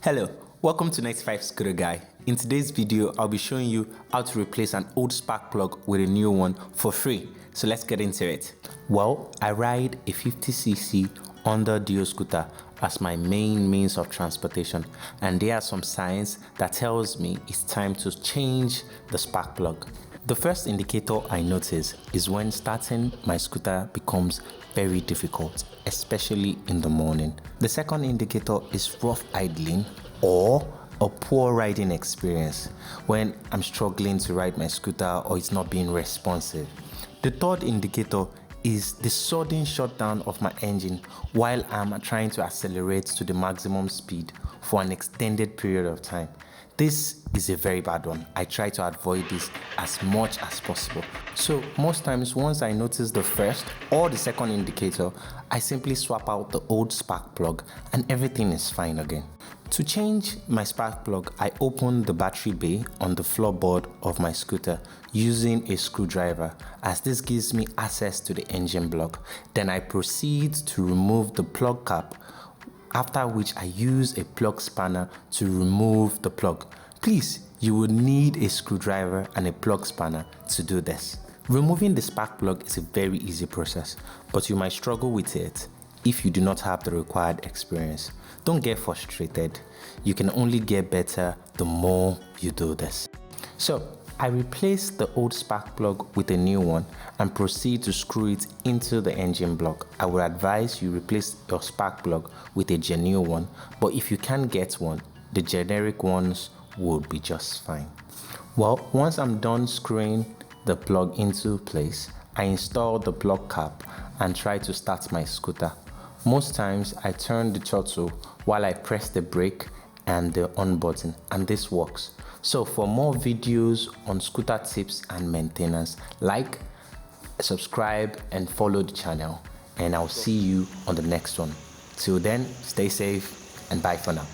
Hello, welcome to Next 5 Scooter Guy. In today's video, I'll be showing you how to replace an old spark plug with a new one for free. So let's get into it. Well, I ride a 50cc Honda Dio scooter as my main means of transportation, and there are some signs that tells me it's time to change the spark plug. The first indicator I notice is when starting my scooter becomes very difficult, especially in the morning. The second indicator is rough idling or a poor riding experience when I'm struggling to ride my scooter or it's not being responsive. The third indicator is the sudden shutdown of my engine while I'm trying to accelerate to the maximum speed for an extended period of time. This is a very bad one. I try to avoid this as much as possible. So most times once I notice the first or the second indicator, I simply swap out the old spark plug and everything is fine again. To change my spark plug, I open the battery bay on the floorboard of my scooter using a screwdriver, as this gives me access to the engine block. Then I proceed to remove the plug cap, after which I use a plug spanner to remove the plug. Please, you will need a screwdriver and a plug spanner to do this. Removing the spark plug is a very easy process, but you might struggle with it if you do not have the required experience. Don't get frustrated. You can only get better the more you do this. So, I replace the old spark plug with a new one and proceed to screw it into the engine block. I would advise you replace your spark plug with a genuine one, but if you can't get one, the generic ones would be just fine. Well, once I'm done screwing the plug into place, I install the plug cap and try to start my scooter. Most times I turn the throttle while I press the brake and the on button, and this works. So for more videos on scooter tips and maintenance, like, subscribe and follow the channel, and I'll see you on the next one. Till then, stay safe and bye for now.